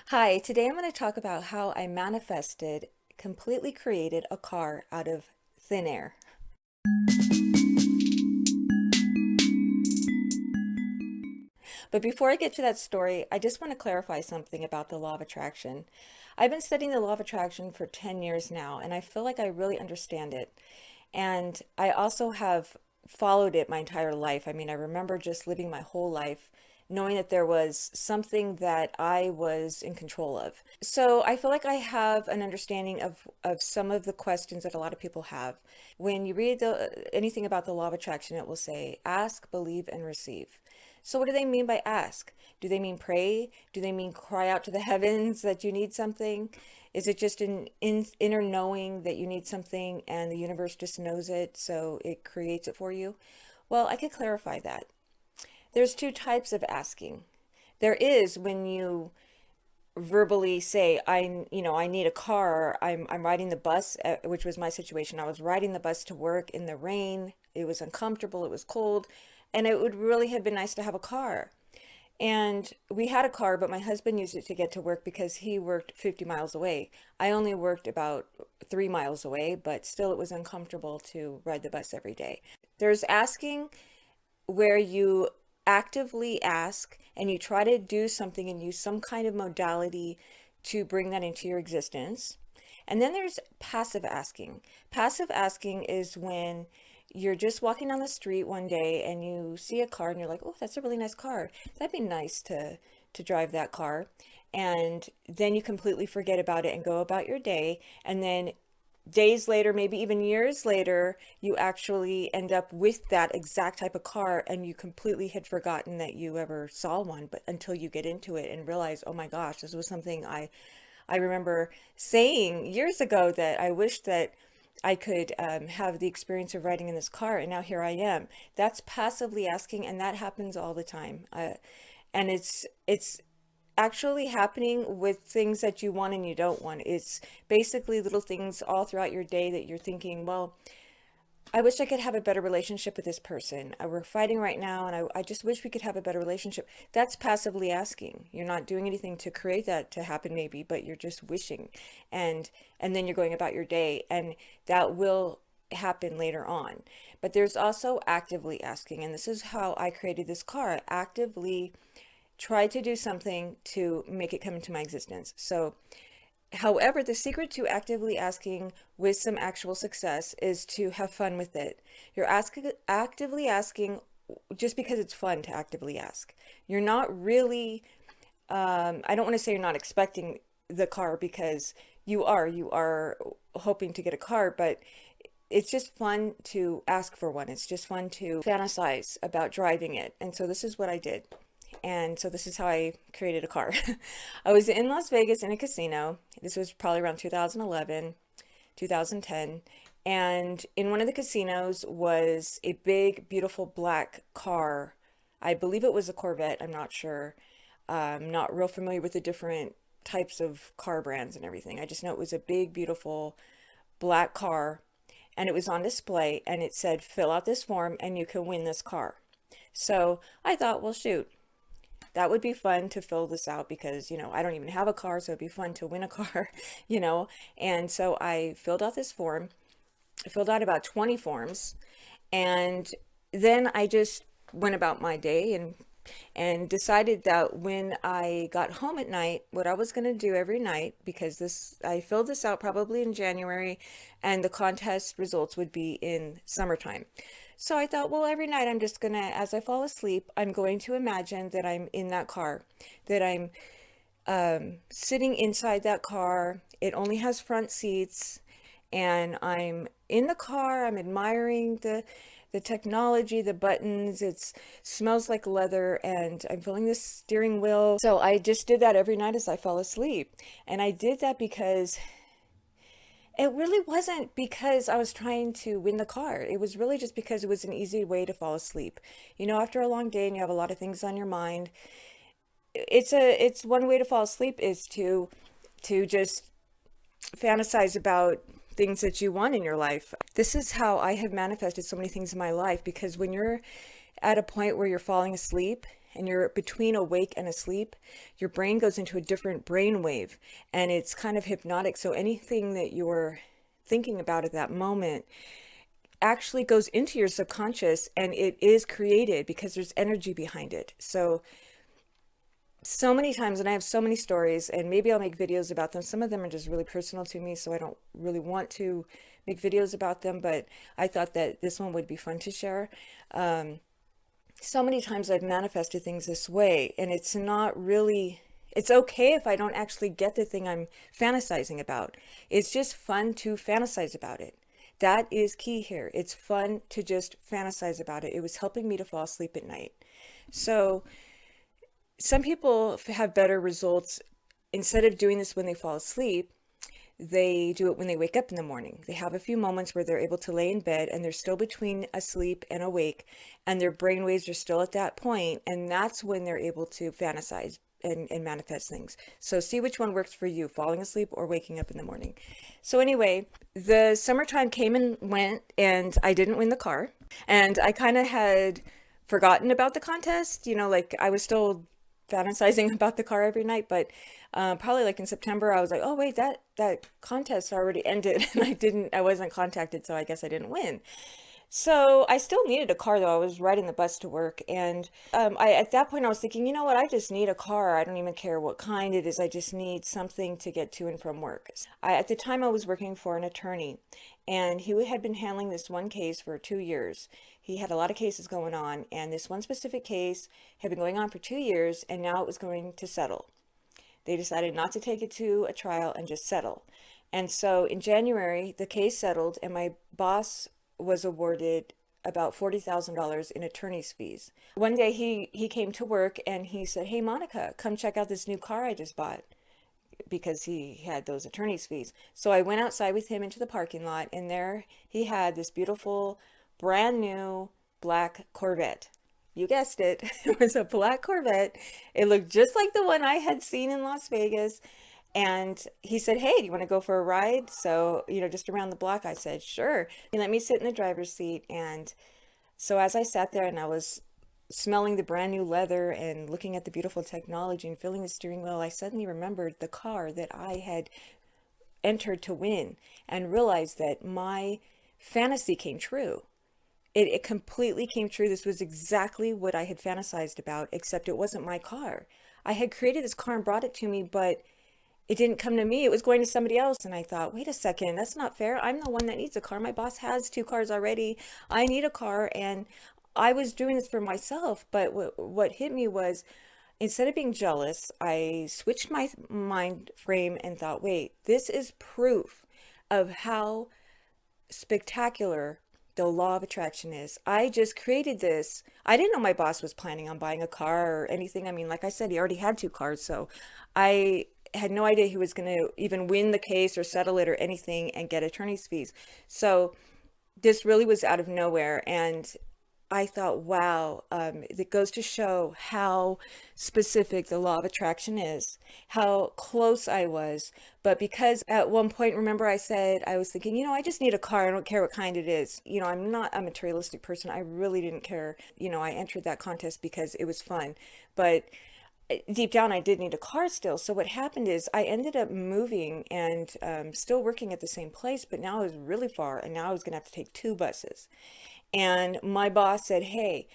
Hi, today I'm going to talk about how I manifested, completely created a car out of thin air. But before I get to that story, I just want to clarify something about the law of attraction. I've been studying the law of attraction for 10 years now, and I feel like I really understand it. And I also have followed it my entire life. I mean, I remember just living my whole life knowing that there was something that I was in control of. So I feel like I have an understanding of some of the questions that a lot of people have. When you read anything about the law of attraction, it will say ask, believe, and receive. So what do they mean by ask? Do they mean pray? Do they mean cry out to the heavens that you need something? Is it just an inner knowing that you need something and the universe just knows it, so it creates it for you? Well, I could clarify that. There's two types of asking. There is when you verbally say, I need a car. I'm riding the bus, which was my situation. I was riding the bus to work in the rain. It was uncomfortable. It was cold. And it would really have been nice to have a car. And we had a car, but my husband used it to get to work because he worked 50 miles away. I only worked about 3 miles away, but still it was uncomfortable to ride the bus every day. There's asking where you actively ask and you try to do something and use some kind of modality to bring that into your existence. And then there's passive asking. Passive asking is when you're just walking down the street one day and you see a car and you're like, oh, that's a really nice car. That'd be nice to drive that car. And then you completely forget about it and go about your day. And then days later, maybe even years later, you actually end up with that exact type of car and you completely had forgotten that you ever saw one, but until you get into it and realize, oh my gosh, this was something I remember saying years ago that I wished that I could have the experience of riding in this car, and now here I am. That's passively asking, and that happens all the time. And it's actually happening with things that you want and you don't want. It's basically little things all throughout your day that you're thinking, well, I wish I could have a better relationship with this person. We're fighting right now, and I just wish we could have a better relationship. That's passively asking. You're not doing anything to create that to happen, maybe, but you're just wishing, and then you're going about your day, and that will happen later on. But there's also actively asking, and this is how I created this car. Actively try to do something to make it come into my existence. So however, the secret to actively asking with some actual success is to have fun with it. You're actively asking just because it's fun to actively ask. You're not really, I don't want to say you're not expecting the car because you are hoping to get a car, but it's just fun to ask for one. It's just fun to fantasize about driving it. And so this is what I did. And so this is how I created a car. I was in Las Vegas in a casino. This was probably around 2011, 2010. And in one of the casinos was a big, beautiful black car. I believe it was a Corvette. I'm not sure. I'm not real familiar with the different types of car brands and everything. I just know it was a big, beautiful black car. And it was on display. And it said, fill out this form and you can win this car. So I thought, well, shoot, that would be fun to fill this out because, I don't even have a car, so it'd be fun to win a car, you know. And so I filled out this form. I filled out about 20 forms, and then I just went about my day and decided that when I got home at night, what I was going to do every night, because I filled this out probably in January, and the contest results would be in summertime. So I thought, well, every night I'm just gonna, as I fall asleep, I'm going to imagine that I'm in that car, that I'm sitting inside that car. It only has front seats, and I'm in the car. I'm admiring the technology, the buttons. It smells like leather, and I'm feeling the steering wheel. So I just did that every night as I fell asleep, and I did that because it really wasn't because I was trying to win the car. It was really just because it was an easy way to fall asleep. After a long day and you have a lot of things on your mind, it's one way to fall asleep is to just fantasize about things that you want in your life. This is how I have manifested so many things in my life, because when you're at a point where you're falling asleep and you're between awake and asleep, your brain goes into a different brain wave, and it's kind of hypnotic. So anything that you're thinking about at that moment actually goes into your subconscious, and it is created because there's energy behind it. So many times, and I have so many stories, and maybe I'll make videos about them. Some of them are just really personal to me, so I don't really want to make videos about them, but I thought that this one would be fun to share. So many times I've manifested things this way, and it's not really, it's okay if I don't actually get the thing I'm fantasizing about. It's just fun to fantasize about it. That is key here. It's fun to just fantasize about it. It was helping me to fall asleep at night. So some people have better results. Instead of doing this when they fall asleep, they do it when they wake up in the morning. They have a few moments where they're able to lay in bed and they're still between asleep and awake, and their brain waves are still at that point, and that's when they're able to fantasize and manifest things. So see which one works for you, falling asleep or waking up in the morning. So anyway, the summertime came and went, and I didn't win the car, and I kind of had forgotten about the contest. Like I was still fantasizing about the car every night, but probably like in September I was like, oh wait, that contest already ended, and I wasn't contacted, so I guess I didn't win. So I still needed a car though. I was riding the bus to work, and at that point I was thinking, you know what, I just need a car. I don't even care what kind it is. I just need something to get to and from work. At the time I was working for an attorney, and he had been handling this one case for 2 years. He had a lot of cases going on, and this one specific case had been going on for 2 years, and now it was going to settle. They decided not to take it to a trial and just settle. And so in January, the case settled, and my boss was awarded about $40,000 in attorney's fees. One day he came to work and he said, hey, Monica, come check out this new car I just bought, because he had those attorney's fees. So I went outside with him into the parking lot, and there he had this beautiful brand new black Corvette. You guessed it. It was a black Corvette. It looked just like the one I had seen in Las Vegas. And he said, hey, do you want to go for a ride? So, just around the block. I said, sure. He let me sit in the driver's seat. And so as I sat there and I was smelling the brand new leather and looking at the beautiful technology and feeling the steering wheel, I suddenly remembered the car that I had entered to win, and realized that my fantasy came true. It completely came true. This was exactly what I had fantasized about, except it wasn't my car. I had created this car and brought it to me, but it didn't come to me. It was going to somebody else. And I thought, wait a second, that's not fair. I'm the one that needs a car. My boss has 2 cars already. I need a car. And I was doing this for myself. But what hit me was, instead of being jealous, I switched my mind frame and thought, wait, this is proof of how spectacular the law of attraction is. I just created this. I didn't know my boss was planning on buying a car or anything. I mean, like I said, he already had 2 cars. So I had no idea he was going to even win the case or settle it or anything and get attorney's fees. So this really was out of nowhere. And I thought, wow, it goes to show how specific the law of attraction is, how close I was. But because at one point, remember I said, I was thinking, I just need a car. I don't care what kind it is. I'm not a materialistic person. I really didn't care. I entered that contest because it was fun. But deep down, I did need a car still. So what happened is I ended up moving and still working at the same place, but now I was really far, and now I was going to have to take 2 buses. And my boss said, hey,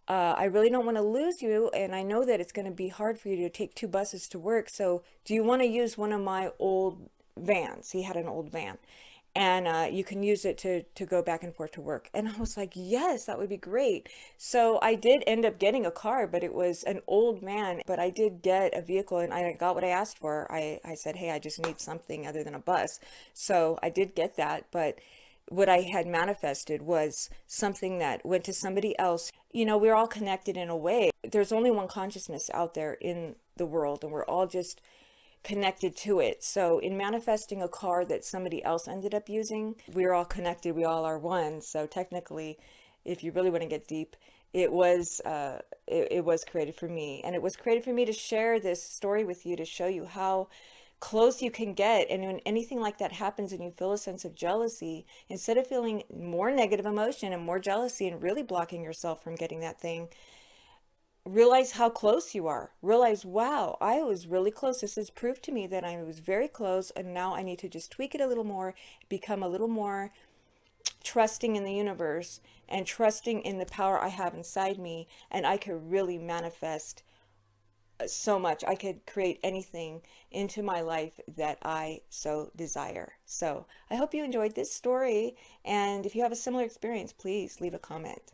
I really don't want to lose you, and I know that it's going to be hard for you to take 2 buses to work, so do you want to use one of my old vans? He had an old van, and you can use it to go back and forth to work. And I was like, yes, that would be great. So I did end up getting a car, but it was an old van. But I did get a vehicle, and I got what I asked for. I said, hey, I just need something other than a bus. So I did get that, but what I had manifested was something that went to somebody else. We're all connected in a way. There's only one consciousness out there in the world, and we're all just connected to it. So in manifesting a car that somebody else ended up using, we're all connected. We all are one. So technically, if you really want to get deep, it was created for me, and it was created for me to share this story with you, to show you how close you can get. And when anything like that happens and you feel a sense of jealousy, instead of feeling more negative emotion and more jealousy and really blocking yourself from getting that thing, realize how close you are. Realize, wow, I was really close. This is proof to me that I was very close, and now I need to just tweak it a little more, become a little more trusting in the universe and trusting in the power I have inside me, and I could really manifest so much. I could create anything into my life that I so desire. So I hope you enjoyed this story, and if you have a similar experience, please leave a comment.